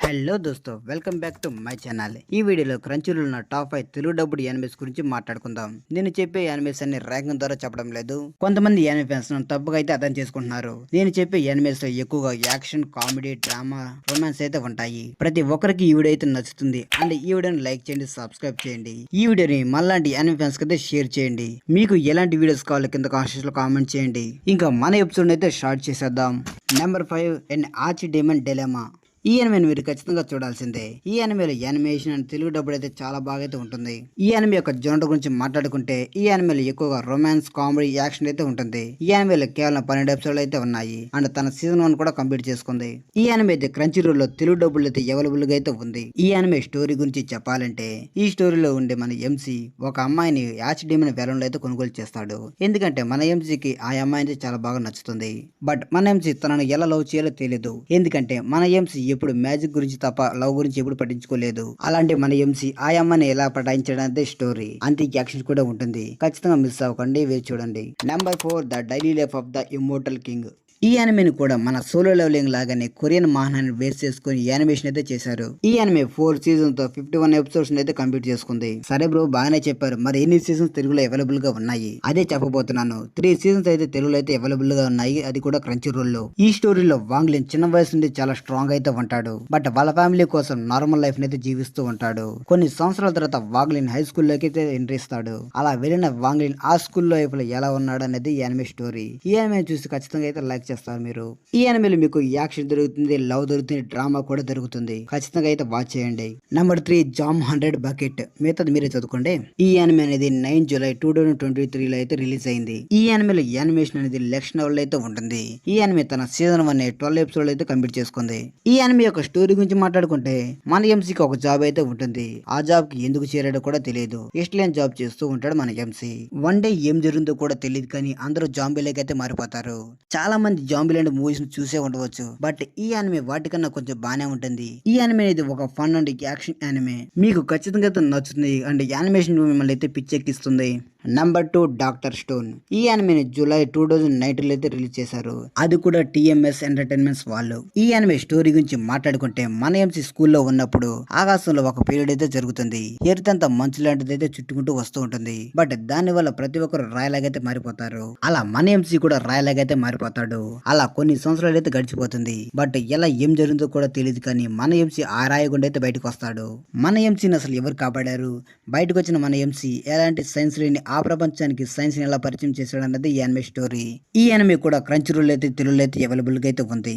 Hello దోస్తో welcome back to my channel. ఈ వీడియోలో క్రంచీలో ఉన్న టాప్ 5 తెలుగు డబ్బుడ్ యానిమేస్ గురించి మాట్లాడుకుందాం. నేను చెప్పే యానిమేస్ అన్ని ర్యాంకింగ్ ద్వారా చెప్పడం లేదు. కొంతమంది యానిమే ఫ్యాన్స్ తప్పుగా అయితే అర్థం చేసుకుంటున్నారు. నేను చెప్పే యానిమేస్ లో ఎక్కువగా యాక్షన్, కామెడీ, డ్రామా, రొమాన్స్ అయితే ఉంటాయి. ప్రతి ఒక్కరికి ఈ వీడియో అయితే నచ్చుతుంది. అండ్ ఈ వీడియోని లైక్ చేయండి, సబ్స్క్రైబ్ చేయండి. ఈ వీడియోని మళ్ళాంటి యానిమే ఫ్యాన్స్ అయితే షేర్ చేయండి. మీకు ఎలాంటి వీడియోస్ కావాలో కింద కామెంట్స్ లో కామెంట్ చేయండి. ఇంకా మన ఎపిసోడ్ అయితే స్టార్ట్ చేసేద్దాం. Number 5 and arch demon dilemma. ఈ యానిమేని మీరు ఖచ్చితంగా చూడాల్సిందే. ఈ యానిమేలో యానిమేషన్ అండ్ తెలుగు డబ్బుడు అయితే చాలా బాగా అయితే ఉంటుంది. ఈ యానిమే యొక్క జోనర్ గురించి మాట్లాడుకుంటే ఈ యానిమేలో ఎక్కువగా రొమాన్స్, కామెడీ, యాక్షన్ అయితే ఉంటుంది. ఈ యానిమేలో కేవలం 12 ఎపిసోడ్లు అయితే ఉన్నాయి. అండ్ తన సీజన్ 1 కూడా కంప్లీట్ చేసుకుంది. ఈ యానిమే అయితే క్రంచీరోల్ లో తెలుగు డబ్బులు అయితే అవైలబుల్ గా అయితే ఉంది. ఈ యానిమే స్టోరీ గురించి చెప్పాలంటే ఈ స్టోరీలో ఉండే మన ఎంసీ ఒక అమ్మాయిని యాచ్ డీమన్ వేలంలో అయితే కొనుగోలు చేస్తాడు. ఎందుకంటే మన ఎంసీకి ఆ అమ్మాయి అయితే చాలా బాగా నచ్చుతుంది. బట్ మన ఎంసీ తనను ఎలా లవ్ చేయాలో తెలియదు. ఎందుకంటే మన ఎంసీ ఎప్పుడు మ్యాజిక్ గురించి తప్ప లవ్ గురించి ఎప్పుడు పట్టించుకోలేదు. అలాంటి మన ఎంసీ ఆ అమ్మని ఎలా పటాయించడం స్టోరీ. అంతే యాక్షన్ కూడా ఉంటుంది. ఖచ్చితంగా మిస్ అవ్వకండి, వేచి చూడండి. Number 4 the daily life of the immortal king. ఈ యానిమేని కూడా మన సోలో లెవెలింగ్ లాగానే కొరియన్ మహానాన్ని బేస్ చేసుకుని యానిమేషన్ అయితే చేశారు. ఈ యానిమే 4 సీజన్ తో 51 ఎపిసోడ్స్ అయితే కంప్లీట్ చేసుకుంది. సరే బ్రో, బాగానే చెప్పారు. మరి ఎన్ని సీజన్స్ తెలుగులో అవైలబుల్ గా ఉన్నాయి అదే చెప్పబోతున్నాను. 3 సీజన్స్ అయితే తెలుగులో అయితే అవైలబుల్ గా ఉన్నాయి. అది కూడా క్రంచీరోల్ లో. ఈ స్టోరీలో వాంగ్లిన్ చిన్న వయసు నుండి చాలా స్ట్రాంగ్ అయితే ఉంటాడు. బట్ వాళ్ళ ఫ్యామిలీ కోసం నార్మల్ లైఫ్ అయితే జీవిస్తూ ఉంటాడు. కొన్ని సంవత్సరాల తర్వాత వాంగ్లిన్ హై స్కూల్ లోకి అయితే ఎంట్రీ ఇస్తాడు. అలా వెళ్ళిన వాంగ్లిన్ ఆ స్కూల్ లైఫ్ లో ఎలా ఉన్నాడు అనేది యానిమే స్టోరీ. ఈ యానిమే చూసి ఖచ్చితంగా అయితే లైక్ చేస్తారు మీరు. ఈ యానిమేలో మీకు యాక్షన్ దొరుకుతుంది, లవ్ దొరుకుతుంది, డ్రామా కూడా దొరుకుతుంది. ఖచ్చితంగా అయితే వాచ్ చేయండి. Number 3 jam 100 bucket. మిగతాది మీరే చదువుకోండి. ఈ యానిమే అనేది 9 జూలై 2023 లో అయితే రిలీజ్ అయింది. ఈ యానిమేలో యానిమేషన్ అనేది నెక్స్ట్ లెవెల్ అయితే ఉంటుంది. ఈ యానిమే తన సీజన్ 1 12 ఎపిసోడ్ అయితే కంప్లీట్ చేసుకుంది. ఈ యానిమే యొక్క స్టోరీ గురించి మాట్లాడుకుంటే మన ఎంసీకి ఒక జాబ్ అయితే ఉంటుంది. ఆ జాబ్ కి ఎందుకు చేరాడో కూడా తెలియదు. ఇష్టలేని జాబ్ చేస్తూ ఉంటాడు మన ఎంసీ. వన్ డే ఏం జరుగుతుందో కూడా తెలియదు, కానీ అందరూ జాంబీలకి అయితే మారిపోతారు. చాలా మంది జాంబీ మూవీస్ చూసే ఉండవచ్చు. బట్ ఈ యానిమే వాటికన్నా కొంచెం బానే ఉంటుంది. ఈ యానిమే అనేది ఒక ఫన్ అండ్ యాక్షన్ యానిమే. మీకు ఖచ్చితంగా నచ్చుతుంది. అండ్ యానిమేషన్ మిమ్మల్ని అయితే పిచ్చెక్కిస్తుంది. Number 2 doctor stone. ఈ యానిమేని జూలై 2019 లో అయితే రిలీజ్ చేశారు. అది కూడా టీఎంఎస్ ఎంటర్టైన్మెంట్స్ వాళ్ళు. ఈ యానిమే స్టోరీ గురించి మాట్లాడుకుంటే మన ఎంసీ స్కూల్లో ఉన్నప్పుడు ఆకాశంలో ఒక పీరియడ్ అయితే జరుగుతుంది. ఎర్త్ అంతా మంచు లాంటిది అయితే చుట్టుకుంటూ వస్తూ ఉంటుంది. బట్ దాని వల్ల ప్రతి ఒక్కరు రాయలాగైతే మారిపోతారు. అలా మన ఎంసీ కూడా రాయలాగైతే మారిపోతాడు. అలా కొన్ని సంవత్సరాలు అయితే గడిచిపోతుంది. బట్ ఎలా ఏం జరుగుతుందో కూడా తెలియదు, కానీ మన ఎంసీ ఆ రాయగుండా అయితే బయటకు వస్తాడు. మన ఎంసీని అసలు ఎవరు కాపాడారు? బయటకు వచ్చిన మన ఎంసీ ఎలాంటి సైన్స్ లేని ఆ ప్రపంచానికి సైన్స్ ని ఎలా పరిచయం చేశాడు అన్నది ఈ యానిమే స్టోరీ. ఈ యానిమే కూడా క్రంచీరోల్ అయితే తెలుగులో అయితే అవైలబుల్ గా అయితే ఉంది.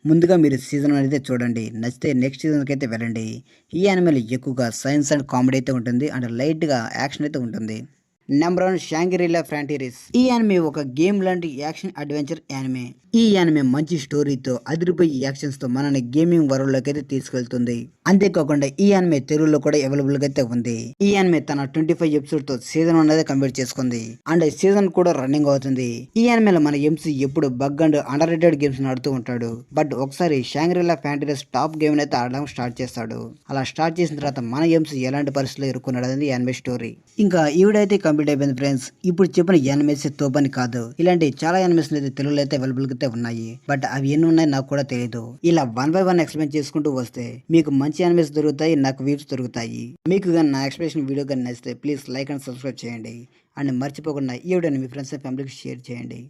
ముందుగా మీరు సీజన్ అయితే చూడండి. నచ్చితే నెక్స్ట్ సీజన్ కి అయితే వెళ్ళండి. ఈ యానిమేలో ఎక్కువగా సైన్స్ అండ్ కామెడీ అయితే ఉంటుంది. అండ్ లైట్ గా యాక్షన్ అయితే ఉంటుంది. Number 1 Shangri-La Frontiers. ఈ యానిమే ఒక గేమ్ లాంటి యాక్షన్ అడ్వెంచర్ యానిమే. ఈ యానిమే మంచి స్టోరీతో అదిరిపోయి యాక్షన్స్ తో మనని గేమింగ్ వరల్డ్ లోకి అయితే తీసుకెళ్తుంది. అంతేకాకుండా ఈ యానిమే తెలుగులో కూడా అవైలబుల్ గా అయితే ఉంది. ఈ యానిమే తన 25 ఎపిసోడ్ తో సీజన్ 1 అయితే కంప్లీట్ చేసుకుంది. అండ్ సీజన్ కూడా రన్నింగ్ అవుతుంది. ఈ యానిమేలో మన ఎంసీ ఎప్పుడు bug and under rated games ఆడుతూ ఉంటాడు. బట్ ఒకసారి షాంగ్రీ-లా ఫ్రాంటియర్స్ టాప్ గేమ్ అయితే ఆడడం స్టార్ట్ చేస్తాడు. అలా స్టార్ట్ చేసిన తర్వాత మన ఎంసీ ఎలాంటి పరిస్థితుల్లో ఇరుక్కున్నాడు అనేది యానిమే స్టోరీ. ఇంకా ఈవిడైతే కంప్లీట్ అయిపోయింది ఫ్రెండ్స్. ఇప్పుడు చెప్పిన యానిమేస్ తోపని కాదు, ఇలాంటి చాలా యానిమేస్ అయితే తెలుగులో అయితే అవైలబుల్ గా ఉన్నాయి. బట్ అవి ఎన్ని ఉన్నాయి నాకు కూడా తెలియదు. ఇలా 1 by 1 ఎక్స్ప్లెయిన్ చేసుకుంటూ వస్తే మీకు మంచి యానిమేస్ దొరుకుతాయి, నాకు వ్యూస్ దొరుకుతాయి. మీకు కానీ నా ఎక్స్ప్లెనేషన్ వీడియో కానీ నచ్చితే ప్లీజ్ లైక్ అండ్ సబ్స్క్రైబ్ చేయండి. అండ్ మర్చిపోకుండా ఈ వీడియోని మీ ఫ్రెండ్స్ అండ్ ఫ్యామిలీకి షేర్ చేయండి.